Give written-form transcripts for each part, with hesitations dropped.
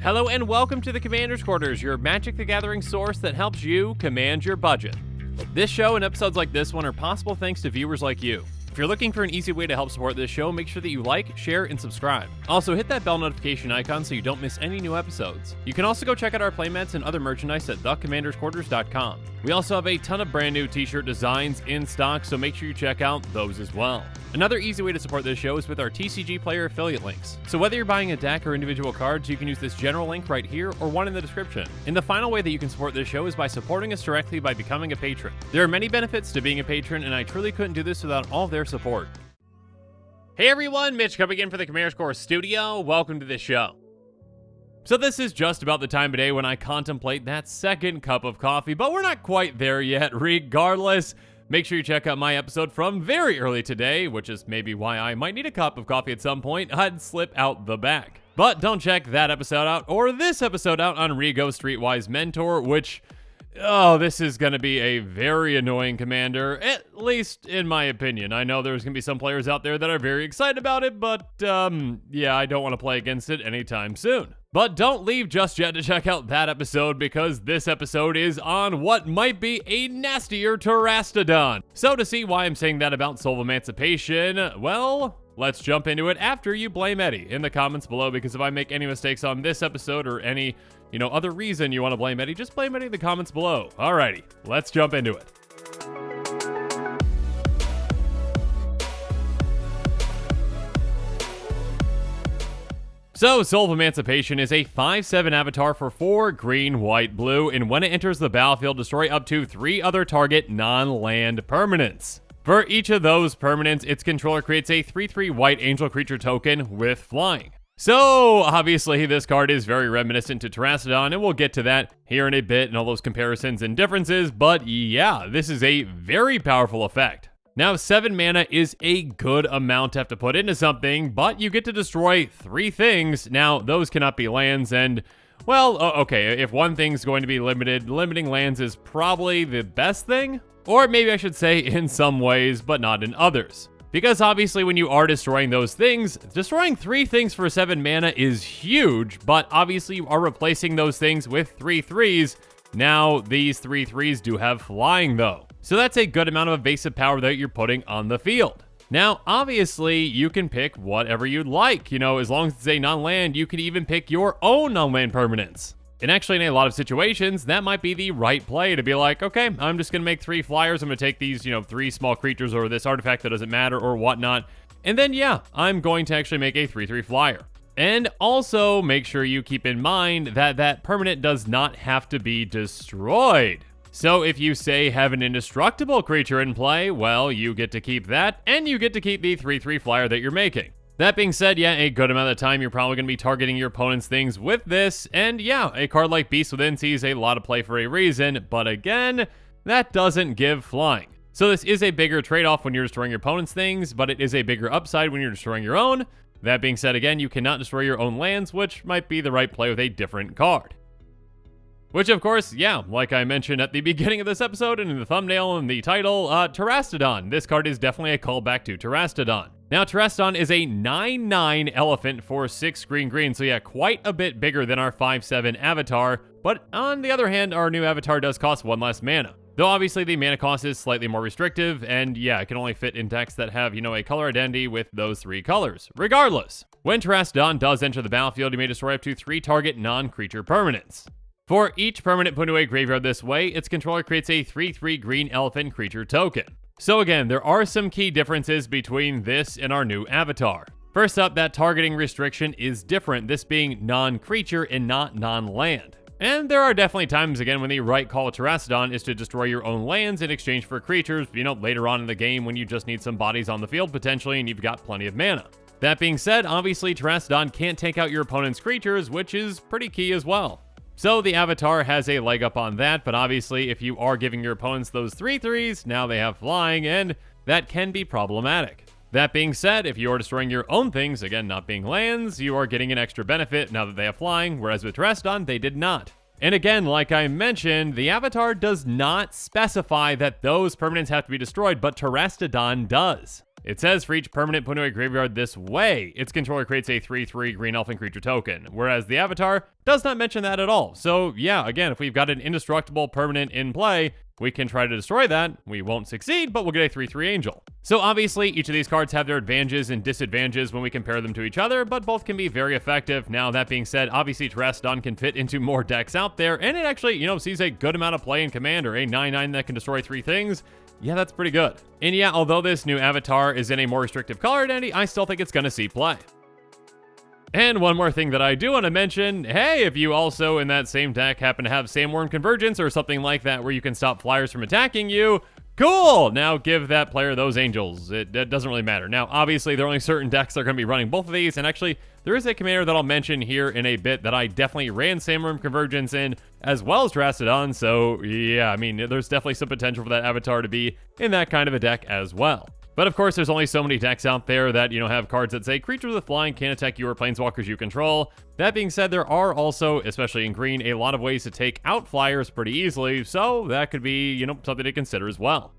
Hello and welcome to the Commander's Quarters, your Magic the Gathering source that helps you command your budget. This show and episodes like this one are possible thanks to viewers like you. If you're looking for an easy way to help support this show, make sure that you like, share, and subscribe. Also, hit that bell notification icon so you don't miss any new episodes. You can also go check out our playmats and other merchandise at thecommandersquarters.com. We also have a ton of brand new t-shirt designs in stock, so make sure you check out those as well. Another easy way to support this show is with our TCG Player affiliate links. So whether you're buying a deck or individual cards, you can use this general link right here or one in the description. And the final way that you can support this show is by supporting us directly by becoming a patron. There are many benefits to being a patron, and I truly couldn't do this without all of their support. Hey everyone, Mitch coming in for the Commander's Core Studio. Welcome to the show. So this is just about the time of day when I contemplate that second cup of coffee, but we're not quite there yet regardless. Make sure you check out my episode from very early today, which is maybe why I might need a cup of coffee at some point. I'd slip out the back. But don't check that episode out or this episode out on Rigo Streetwise Mentor, which, this is going to be a very annoying commander, at least in my opinion. I know there's going to be some players out there that are very excited about it, but yeah, I don't want to play against it anytime soon. But don't leave just yet to check out that episode, because this episode is on what might be a Nastier Terastodon. So to see why I'm saying that about Soul of Emancipation, well, let's jump into it after you blame Eddie in the comments below, because if I make any mistakes on this episode or any, other reason you want to blame Eddie, just blame Eddie in the comments below. Alrighty, let's jump into it. So, Soul of Emancipation is a 5/7 avatar for 4 green, white, blue, and when it enters the battlefield, destroy up to 3 other target non-land permanents. For each of those permanents, its controller creates a 3/3 white angel creature token with flying. So, obviously, this card is very reminiscent to Terastodon, and we'll get to that here in a bit and all those comparisons and differences, but yeah, this is a very powerful effect. Now, 7 mana is a good amount to have to put into something, but you get to destroy 3 things. Now, those cannot be lands, and, well, okay, if one thing's going to be limited, limiting lands is probably the best thing. Or maybe I should say in some ways, but not in others. Because obviously when you are destroying those things, destroying 3 things for 7 mana is huge, but obviously you are replacing those things with 3 3s. Now, these 3 3s do have flying though. So that's a good amount of evasive power that you're putting on the field. Now, obviously, you can pick whatever you'd like. As long as it's a non-land, you can even pick your own non-land permanents. And actually, in a lot of situations, that might be the right play to be like, okay, I'm just going to make 3 flyers. I'm going to take these, 3 small creatures or this artifact that doesn't matter or whatnot. And then, yeah, I'm going to actually make a 3/3 flyer. And also, make sure you keep in mind that that permanent does not have to be destroyed. So if you, say, have an indestructible creature in play, well, you get to keep that, and you get to keep the 3/3 flyer that you're making. That being said, yeah, a good amount of the time you're probably going to be targeting your opponent's things with this, and yeah, a card like Beast Within sees a lot of play for a reason, but again, that doesn't give flying. So this is a bigger trade-off when you're destroying your opponent's things, but it is a bigger upside when you're destroying your own. That being said, again, you cannot destroy your own lands, which might be the right play with a different card. Which, of course, yeah, like I mentioned at the beginning of this episode and in the thumbnail and the title, Terastodon. This card is definitely a callback to Terastodon. Now, Terastodon is a 9/9 elephant for 6 green, so yeah, quite a bit bigger than our 5/7 avatar, but on the other hand, our new avatar does cost 1 less mana. Though obviously the mana cost is slightly more restrictive, and yeah, it can only fit in decks that have, a color identity with those 3 colors. Regardless, when Terastodon does enter the battlefield, you may destroy up to 3 target non-creature permanents. For each permanent put into a graveyard this way, its controller creates a 3/3 green elephant creature token. So again, there are some key differences between this and our new avatar. First up, that targeting restriction is different, this being non-creature and not non-land. And there are definitely times, again, when the right call with Terastodon is to destroy your own lands in exchange for creatures, later on in the game when you just need some bodies on the field potentially and you've got plenty of mana. That being said, obviously Terastodon can't take out your opponent's creatures, which is pretty key as well. So the avatar has a leg up on that, but obviously if you are giving your opponents those 3/3s, now they have flying, and that can be problematic. That being said, if you are destroying your own things, again not being lands, you are getting an extra benefit now that they have flying, whereas with Terastodon, they did not. And again, like I mentioned, the avatar does not specify that those permanents have to be destroyed, but Terastodon does. It says for each permanent put into a graveyard this way, its controller creates a 3/3 green elfin creature token, whereas the avatar does not mention that at all. So yeah, again, if we've got an indestructible permanent in play, we can try to destroy that. We won't succeed, but we'll get a 3/3 angel. So obviously, each of these cards have their advantages and disadvantages when we compare them to each other, but both can be very effective. Now, that being said, obviously Terastodon can fit into more decks out there, and it actually, sees a good amount of play in Commander. A 9/9 that can destroy 3 things. Yeah, that's pretty good. And yeah, although this new avatar is in a more restrictive color identity, I still think it's going to see play. And one more thing that I do want to mention, hey, if you also in that same deck happen to have Sandworm Convergence or something like that where you can stop flyers from attacking you, cool! Now give that player those angels. It doesn't really matter. Now, obviously, there are only certain decks that are going to be running both of these, and actually, there is a commander that I'll mention here in a bit that I definitely ran Sandworm Convergence in, as well as Terastodon, so yeah, I mean, there's definitely some potential for that avatar to be in that kind of a deck as well. But of course, there's only so many decks out there that, have cards that say creatures with flying can attack you or planeswalkers you control. That being said, there are also, especially in green, a lot of ways to take out flyers pretty easily, so that could be, something to consider as well.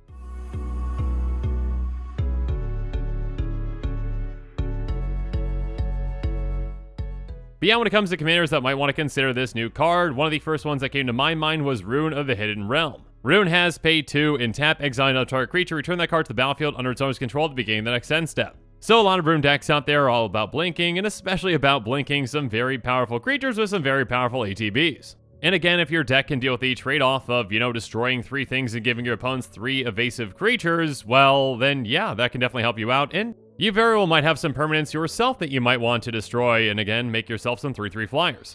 But yeah, when it comes to commanders that might want to consider this new card, one of the first ones that came to my mind was Rune of the Hidden Realm. Rune has pay 2 and tap, exile another target creature, return that card to the battlefield under its owner's control to begin the next end step. So a lot of Rune decks out there are all about blinking, and especially about blinking some very powerful creatures with some very powerful ATBs. And again, if your deck can deal with the trade-off of, destroying 3 things and giving your opponents 3 evasive creatures, well, then yeah, that can definitely help you out, and you very well might have some permanents yourself that you might want to destroy, and again, make yourself some 3/3 flyers.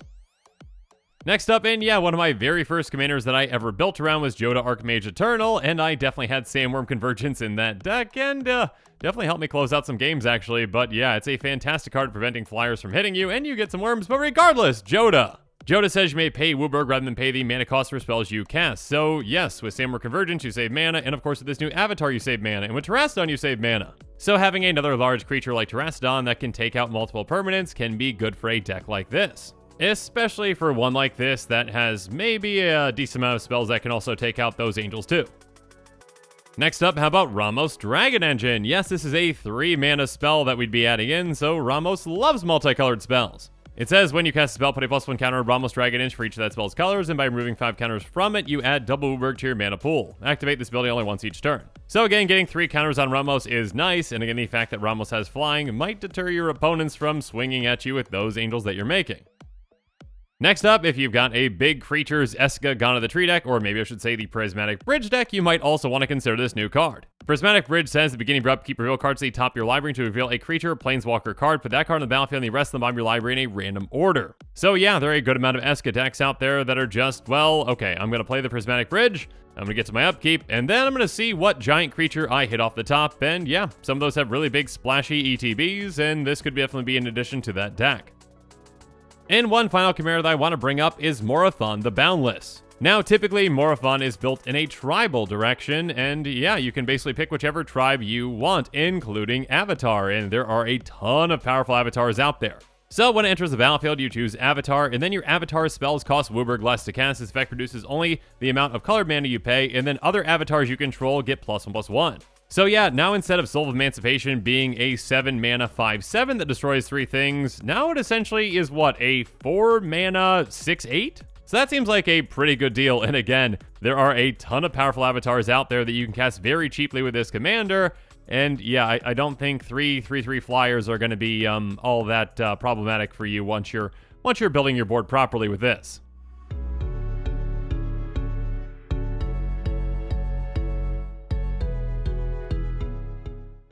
Next up, and yeah, one of my very first commanders that I ever built around was Jodah Archmage Eternal, and I definitely had Sandworm Convergence in that deck, and definitely helped me close out some games, actually. But yeah, it's a fantastic card preventing flyers from hitting you, and you get some worms, but regardless, Jodah. Jodah says you may pay Wooburg rather than pay the mana cost for spells you cast. So yes, with Sandworm Convergence, you save mana, and of course with this new avatar, you save mana, and with Terastodon, you save mana. So having another large creature like Terastodon that can take out multiple permanents can be good for a deck like this. Especially for one like this that has maybe a decent amount of spells that can also take out those angels too. Next up, how about Ramos Dragon Engine? Yes, this is a 3 mana spell that we'd be adding in, so Ramos loves multicolored spells. It says when you cast a spell, put a +1 counter on Ramos Dragon Engine for each of that spell's colors, and by removing 5 counters from it, you add double Wooburg to your mana pool. Activate this ability only once each turn. So again, getting 3 counters on Ramos is nice, and again, the fact that Ramos has flying might deter your opponents from swinging at you with those angels that you're making. Next up, if you've got a big creatures Eska Gone of the Tree deck, or maybe I should say the Prismatic Bridge deck, you might also want to consider this new card. Prismatic Bridge says at the beginning of your upkeep, reveal cards to the top of your library to reveal a creature or planeswalker card. Put that card on the battlefield and the rest of them on your library in a random order. So yeah, there are a good amount of Eska decks out there that are just, well, okay, I'm going to play the Prismatic Bridge, I'm going to get to my upkeep, and then I'm going to see what giant creature I hit off the top. And yeah, some of those have really big splashy ETBs, and this could definitely be in addition to that deck. And one final commander that I want to bring up is Morathon the Boundless. Now, typically, Morathon is built in a tribal direction, and yeah, you can basically pick whichever tribe you want, including Avatar, and there are a ton of powerful avatars out there. So when it enters the battlefield, you choose Avatar, and then your Avatar's spells cost Wooburg less to cast. This effect reduces only the amount of colored mana you pay, and then other avatars you control get +1/+1. So yeah, now instead of Soul of Emancipation being a 7 mana 5/7 that destroys 3 things, now it essentially is what, a 4 mana 6/8? So that seems like a pretty good deal, and again, there are a ton of powerful avatars out there that you can cast very cheaply with this commander, and yeah, I don't think 3/3 flyers are going to be all that problematic for you once you're building your board properly with this.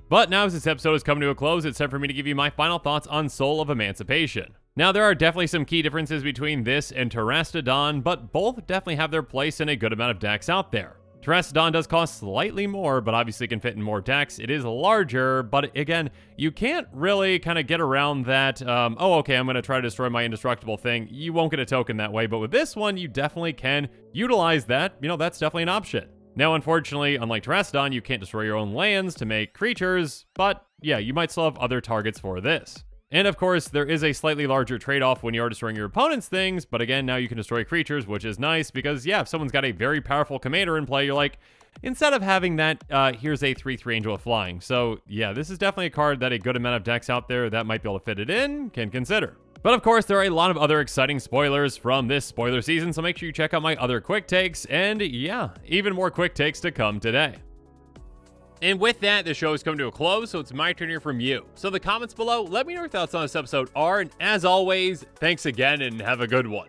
But now as this episode is coming to a close, it's time for me to give you my final thoughts on Soul of Emancipation. Now, there are definitely some key differences between this and Terastodon, but both definitely have their place in a good amount of decks out there. Terastodon does cost slightly more, but obviously can fit in more decks. It is larger, but again, you can't really kind of get around that, oh, okay, I'm going to try to destroy my indestructible thing. You won't get a token that way, but with this one, you definitely can utilize that. That's definitely an option. Now, unfortunately, unlike Terastodon, you can't destroy your own lands to make creatures, but yeah, you might still have other targets for this. And of course, there is a slightly larger trade-off when you are destroying your opponent's things, but again, now you can destroy creatures, which is nice because, yeah, if someone's got a very powerful commander in play, you're like, instead of having that, here's a 3/3 Angel of Flying. So, yeah, this is definitely a card that a good amount of decks out there that might be able to fit it in can consider. But of course, there are a lot of other exciting spoilers from this spoiler season, so make sure you check out my other quick takes, and yeah, even more quick takes to come today. And with that, the show is coming to a close, so it's my turn to hear from you. So in the comments below, let me know your thoughts on this episode are, and as always, thanks again and have a good one.